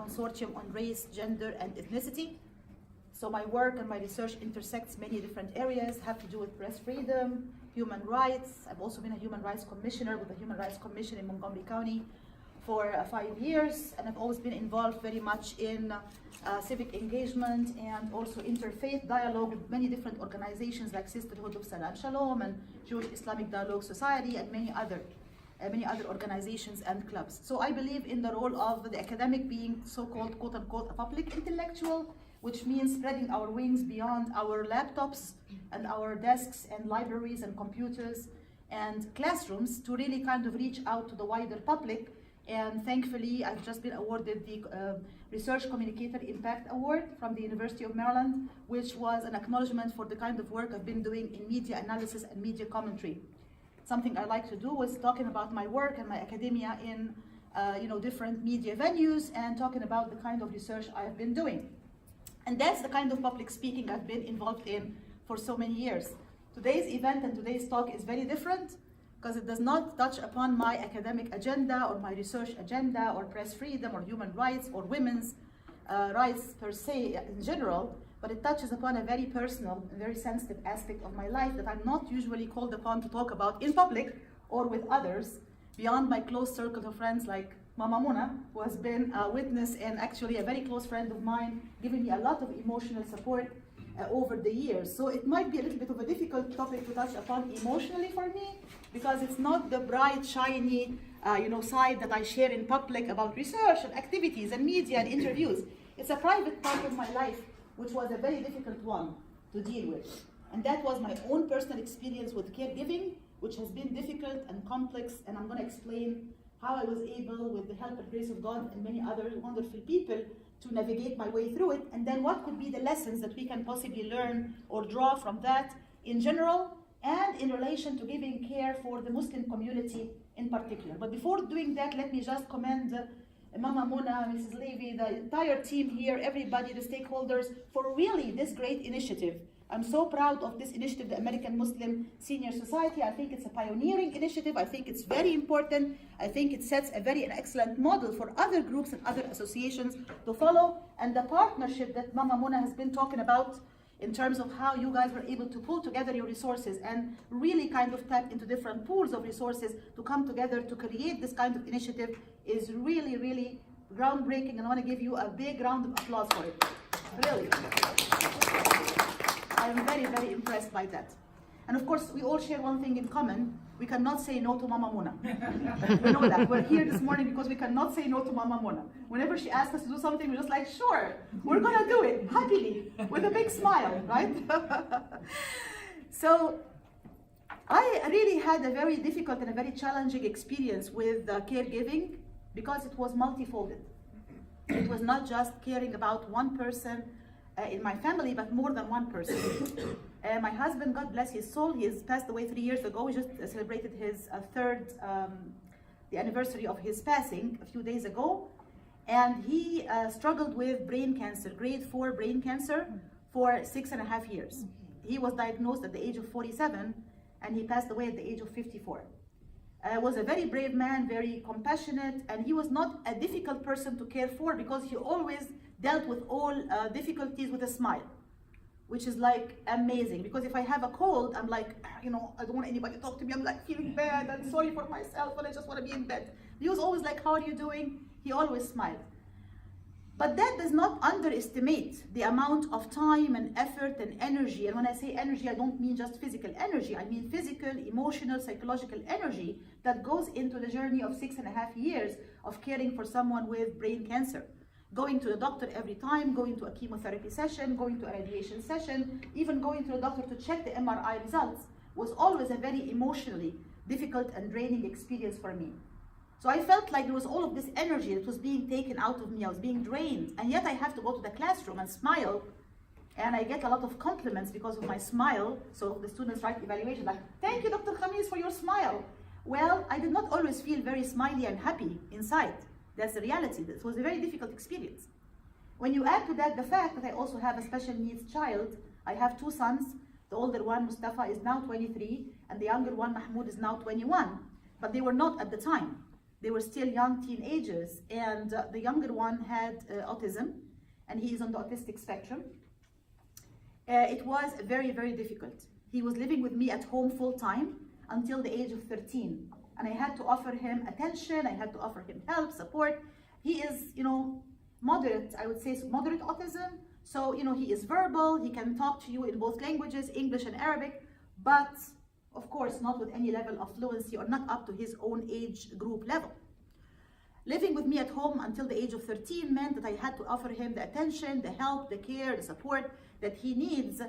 consortium on race, gender, and ethnicity. So my work and my research intersects many different areas, have to do with press freedom, human rights. I've also been a human rights commissioner with the Human Rights Commission in Montgomery County for 5 years, and I've always been involved very much in civic engagement and also interfaith dialogue with many different organizations like Sisterhood of Salam Shalom and Jewish Islamic Dialogue Society and many other organizations and clubs. So I believe in the role of the academic being so-called quote-unquote a public intellectual, which means spreading our wings beyond our laptops and our desks and libraries and computers and classrooms to really kind of reach out to the wider public. And thankfully, I've just been awarded the Research Communicator Impact Award from the University of Maryland, which was an acknowledgement for the kind of work I've been doing in media analysis and media commentary. Something I like to do was talking about my work and my academia in different media venues and talking about the kind of research I've been doing. And that's the kind of public speaking I've been involved in for so many years. Today's event and today's talk is very different because it does not touch upon my academic agenda or my research agenda or press freedom or human rights or women's rights per se in general, but it touches upon a very personal and very sensitive aspect of my life that I'm not usually called upon to talk about in public or with others beyond my close circle of friends like Mama Mona, who has been a witness and actually a very close friend of mine, giving me a lot of emotional support over the years. So it might be a little bit of a difficult topic to touch upon emotionally for me, because it's not the bright, shiny, side that I share in public about research and activities and media and interviews. It's a private part of my life, which was a very difficult one to deal with. And that was my own personal experience with caregiving, which has been difficult and complex, and I'm going to explain how I was able, with the help and grace of God and many other wonderful people, to navigate my way through it, and then what could be the lessons that we can possibly learn or draw from that in general and in relation to giving care for the Muslim community in particular. But before doing that, let me just commend Mama Mona, Mrs. Levy, the entire team here, everybody, the stakeholders, for really this great initiative. I'm so proud of this initiative, the American Muslim Senior Society. I think it's a pioneering initiative. I think it's very important. I think it sets a very excellent model for other groups and other associations to follow. And the partnership that Mama Mona has been talking about in terms of how you guys were able to pull together your resources and really kind of tap into different pools of resources to come together to create this kind of initiative is really, really groundbreaking. And I want to give you a big round of applause for it. Really. I'm very, very impressed by that. And of course, we all share one thing in common. We cannot say no to Mama Mona. We know that. We're here this morning because we cannot say no to Mama Mona. Whenever she asks us to do something, we're just like, sure, we're going to do it happily with a big smile, right? So I really had a very difficult and a very challenging experience with caregiving because it was multifolded. It was not just caring about one person in my family, but more than one person. My husband, God bless his soul, he has passed away 3 years ago. We just celebrated his the anniversary of his passing a few days ago. And he struggled with brain cancer, grade 4 brain cancer, for 6.5 years. He was diagnosed at the age of 47, and he passed away at the age of 54. Was a very brave man, very compassionate, and he was not a difficult person to care for because he always dealt with all difficulties with a smile, which is like amazing. Because if I have a cold, I'm like, I don't want anybody to talk to me. I'm like feeling bad and sorry for myself, but I just want to be in bed. He was always like, how are you doing? He always smiled. But that does not underestimate the amount of time and effort and energy. And when I say energy, I don't mean just physical energy. I mean physical, emotional, psychological energy that goes into the journey of 6.5 years of caring for someone with brain cancer. Going to the doctor every time, going to a chemotherapy session, going to a radiation session, even going to the doctor to check the MRI results was always a very emotionally difficult and draining experience for me. So I felt like there was all of this energy that was being taken out of me. I was being drained, and yet I have to go to the classroom and smile, and I get a lot of compliments because of my smile. So the students write evaluation like, thank you, Dr. Khamis, for your smile. Well, I did not always feel very smiley and happy inside. That's the reality. This was a very difficult experience. When you add to that the fact that I also have a special needs child, I have 2 sons. The older one, Mustafa, is now 23, and the younger one, Mahmoud, is now 21. But they were not at the time. They were still young teenagers, and the younger one had autism, and he is on the autistic spectrum. It was very, very difficult. He was living with me at home full time until the age of 13. And I had to offer him attention, I had to offer him help, support. He is, moderate, I would say moderate autism. So, he is verbal, he can talk to you in both languages, English and Arabic, but of course not with any level of fluency or not up to his own age group level. Living with me at home until the age of 13 meant that I had to offer him the attention, the help, the care, the support that he needs,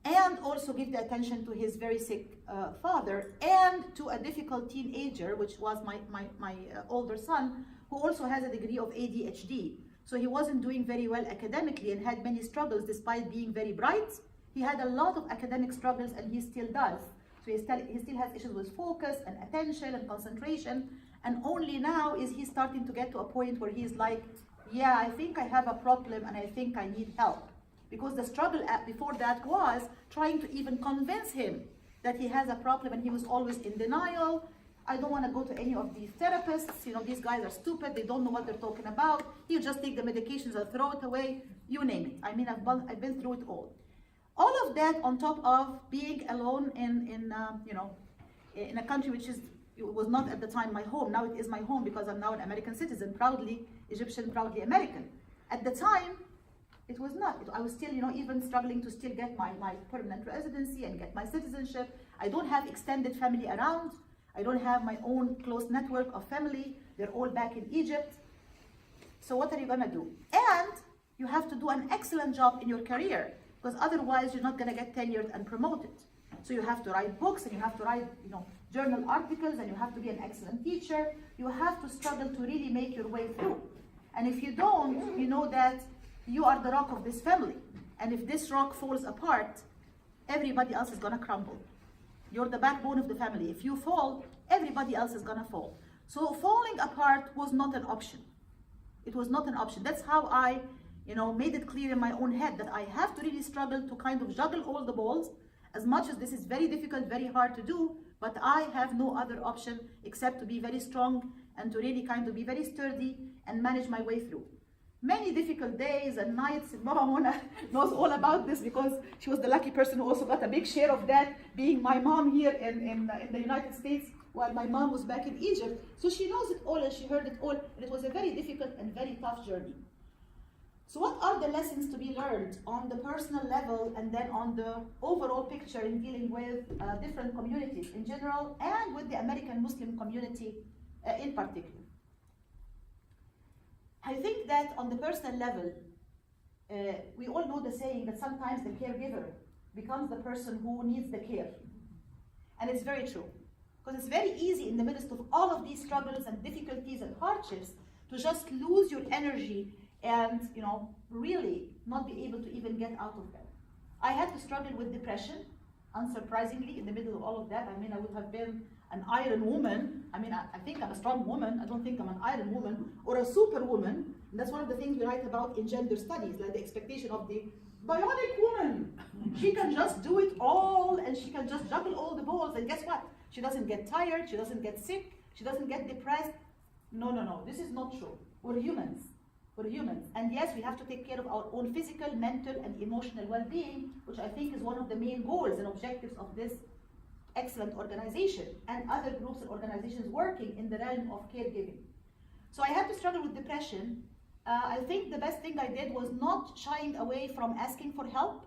and also give the attention to his very sick father and to a difficult teenager, which was my older son, who also has a degree of ADHD. So he wasn't doing very well academically and had many struggles despite being very bright. He had a lot of academic struggles, and he still does. So he still has issues with focus and attention and concentration. And only now is he starting to get to a point where he's like, yeah, I think I have a problem and I think I need help. Because the struggle before that was trying to even convince him that he has a problem, and he was always in denial. I don't want to go to any of these therapists. These guys are stupid. They don't know what they're talking about. He'll just take the medications and throw it away. You name it. I mean, I've been through it all. All of that on top of being alone in a country which was not at the time my home. Now it is my home because I'm now an American citizen, proudly Egyptian, proudly American. At the time, it was not. I was still, even struggling to still get my permanent residency and get my citizenship. I don't have extended family around. I don't have my own close network of family. They're all back in Egypt. So what are you gonna do? And you have to do an excellent job in your career, because otherwise you're not gonna get tenured and promoted. So you have to write books, and you have to write, journal articles, and you have to be an excellent teacher. You have to struggle to really make your way through. And if you don't, you know that you are the rock of this family. And if this rock falls apart, everybody else is gonna crumble. You're the backbone of the family. If you fall, everybody else is gonna fall. So falling apart was not an option. It was not an option. That's how I, made it clear in my own head that I have to really struggle to kind of juggle all the balls. As much as this is very difficult, very hard to do, but I have no other option except to be very strong and to really kind of be very sturdy and manage my way through. Many difficult days and nights. Mama Mona knows all about this because she was the lucky person who also got a big share of that, being my mom here in the United States while my mom was back in Egypt. So she knows it all and she heard it all, and it was a very difficult and very tough journey. So what are the lessons to be learned on the personal level and then on the overall picture in dealing with different communities in general and with the American Muslim community in particular? I think that on the personal level, we all know the saying that sometimes the caregiver becomes the person who needs the care. And it's very true. Because it's very easy in the midst of all of these struggles and difficulties and hardships to just lose your energy and, really not be able to even get out of them. I had to struggle with depression, unsurprisingly, in the middle of all of that. I mean, I would have been an iron woman. I mean, I think I'm a strong woman. I don't think I'm an iron woman or a superwoman. And that's one of the things we write about in gender studies, like the expectation of the bionic woman. She can just do it all, and she can just juggle all the balls. And guess what? She doesn't get tired. She doesn't get sick. She doesn't get depressed. No. This is not true. We're humans. We're humans. And yes, we have to take care of our own physical, mental, and emotional well-being, which I think is one of the main goals and objectives of this excellent organization and other groups and organizations working in the realm of caregiving. So I had to struggle with depression. I think the best thing I did was not shying away from asking for help.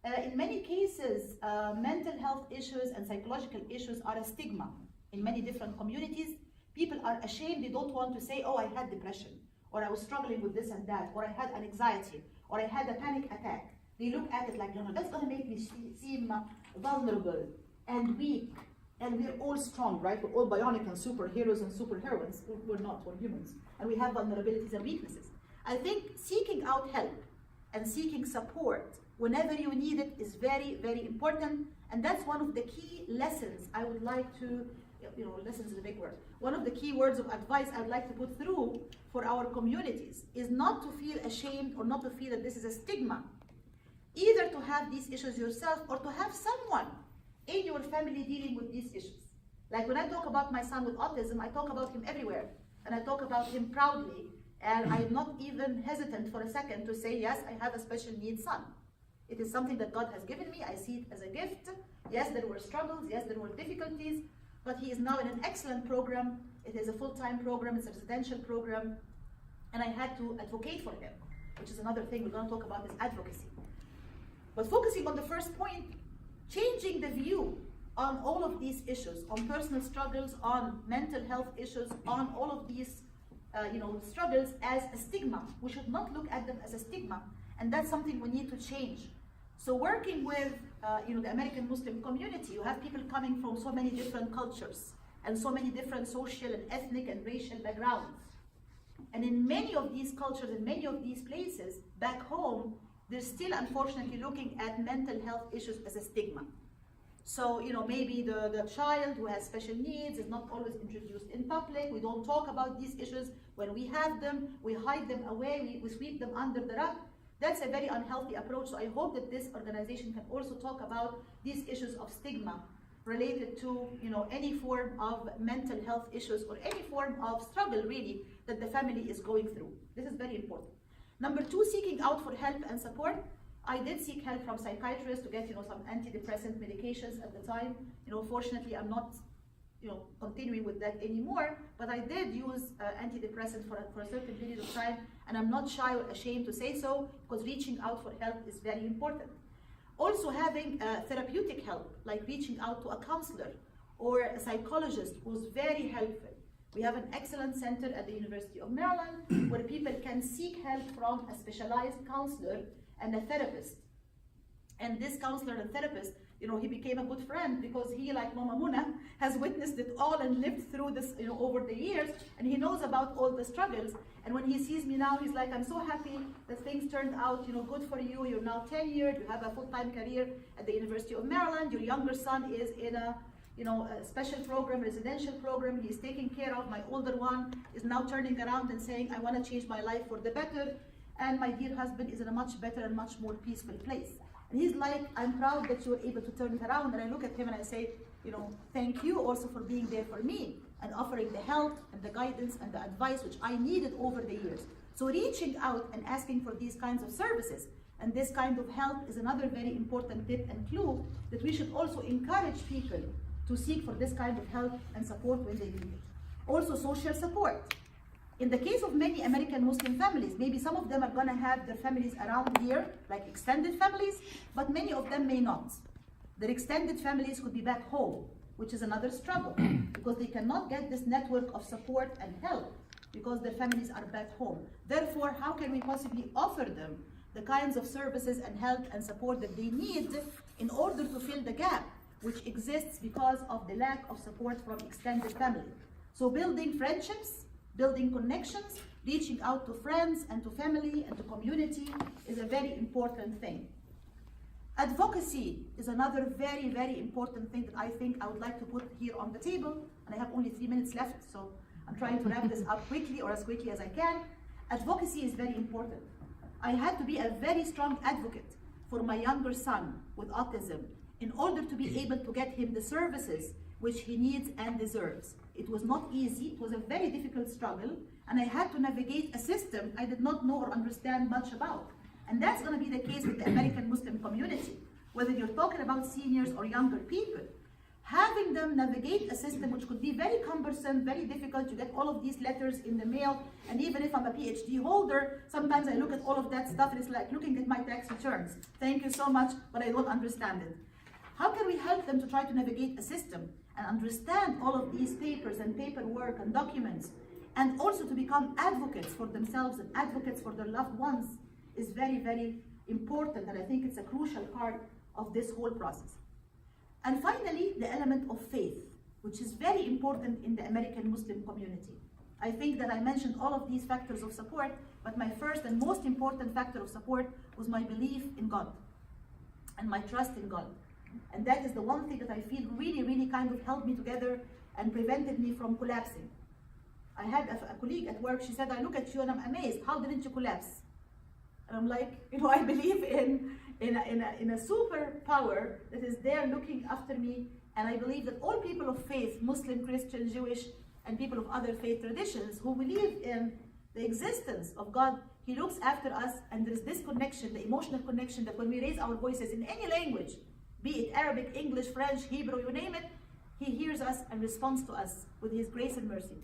In many cases, mental health issues and psychological issues are a stigma in many different communities. People are ashamed. They don't want to say, oh, I had depression, or I was struggling with this and that, or I had an anxiety, or I had a panic attack. They look at it like, no, that's going to make me seem vulnerable and weak, and we're all strong, right? We're all bionic and superheroes and superheroines. We're not, we're humans. And we have vulnerabilities and weaknesses. I think seeking out help and seeking support whenever you need it is very, very important. And that's one of the key lessons I would like to, lessons is a big word. One of the key words of advice I would like to put through for our communities is not to feel ashamed or not to feel that this is a stigma. Either to have these issues yourself or to have someone in your family dealing with these issues. Like when I talk about my son with autism, I talk about him everywhere. And I talk about him proudly. And I'm not even hesitant for a second to say, yes, I have a special needs son. It is something that God has given me. I see it as a gift. Yes, there were struggles. Yes, there were difficulties. But he is now in an excellent program. It is a full-time program. It's a residential program. And I had to advocate for him, which is another thing we're going to talk about, is advocacy. But focusing on the first point, changing the view on all of these issues, on personal struggles, on mental health issues, on all of these struggles as a stigma. We should not look at them as a stigma, and that's something we need to change. So working with the American Muslim community, you have people coming from so many different cultures and so many different social and ethnic and racial backgrounds. And in many of these cultures, in many of these places, back home, they're still unfortunately looking at mental health issues as a stigma. So, maybe the child who has special needs is not always introduced in public. We don't talk about these issues. When we have them, we hide them away, we sweep them under the rug. That's a very unhealthy approach. So I hope that this organization can also talk about these issues of stigma related to any form of mental health issues or any form of struggle really that the family is going through. This is very important. Number two, seeking out for help and support. I did seek help from psychiatrists to get some antidepressant medications at the time. Fortunately, I'm not continuing with that anymore, but I did use antidepressants for a certain period of time, and I'm not shy or ashamed to say so, because reaching out for help is very important. Also having therapeutic help, like reaching out to a counselor or a psychologist, was very helpful. We have an excellent center at the University of Maryland where people can seek help from a specialized counselor and a therapist. And this counselor and therapist, he became a good friend because he, like Mama Muna, has witnessed it all and lived through this, over the years, and he knows about all the struggles. And when he sees me now, he's like, I'm so happy that things turned out, good for you. You're now tenured, you have a full-time career at the University of Maryland. Your younger son is in a special program, residential program. He's taking care of. My older one is now turning around and saying, I want to change my life for the better. And my dear husband is in a much better and much more peaceful place. And he's like, I'm proud that you were able to turn it around. And I look at him and I say, thank you also for being there for me and offering the help and the guidance and the advice which I needed over the years. So reaching out and asking for these kinds of services and this kind of help is another very important tip and clue that we should also encourage people to seek for this kind of help and support when they need it. Also social support. In the case of many American Muslim families, maybe some of them are going to have their families around here, like extended families, but many of them may not. Their extended families could be back home, which is another struggle, because they cannot get this network of support and help because their families are back home. Therefore, how can we possibly offer them the kinds of services and help and support that they need in order to fill the gap which exists because of the lack of support from extended family? So building friendships, building connections, reaching out to friends and to family and to community is a very important thing. Advocacy is another very, very important thing that I think I would like to put here on the table, and I have only 3 minutes left, so I'm trying to wrap this up quickly or as quickly as I can. Advocacy is very important. I had to be a very strong advocate for my younger son with autism in order to be able to get him the services which he needs and deserves. It was not easy, it was a very difficult struggle, and I had to navigate a system I did not know or understand much about. And that's going to be the case with the American Muslim community. Whether you're talking about seniors or younger people, having them navigate a system which could be very cumbersome, very difficult. You get all of these letters in the mail, and even if I'm a PhD holder, sometimes I look at all of that stuff and it's like looking at my tax returns. Thank you so much, but I don't understand it. How can we help them to try to navigate a system and understand all of these papers and paperwork and documents, and also to become advocates for themselves and advocates for their loved ones is very, very important, and I think it's a crucial part of this whole process. And finally, the element of faith, which is very important in the American Muslim community. I think that I mentioned all of these factors of support, but my first and most important factor of support was my belief in God and my trust in God. And that is the one thing that I feel really, really kind of held me together and prevented me from collapsing. I had a colleague at work, she said, I look at you and I'm amazed, how didn't you collapse? And I'm like, I believe in a superpower that is there looking after me And I believe that all people of faith, Muslim, Christian, Jewish, and people of other faith traditions who believe in the existence of God, He looks after us, and there is this connection, the emotional connection, that when we raise our voices in any language, be it Arabic, English, French, Hebrew, you name it, He hears us and responds to us with His grace and mercy.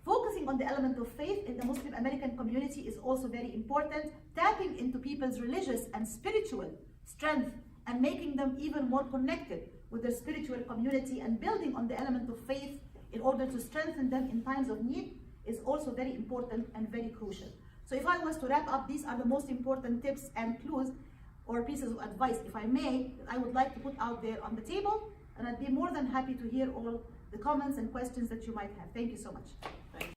Focusing on the element of faith in the Muslim American community is also very important, tapping into people's religious and spiritual strength and making them even more connected with their spiritual community, and building on the element of faith in order to strengthen them in times of need is also very important and very crucial. So if I was to wrap up, these are the most important tips and clues or pieces of advice, if I may, that I would like to put out there on the table, and I'd be more than happy to hear all the comments and questions that you might have. Thank you so much.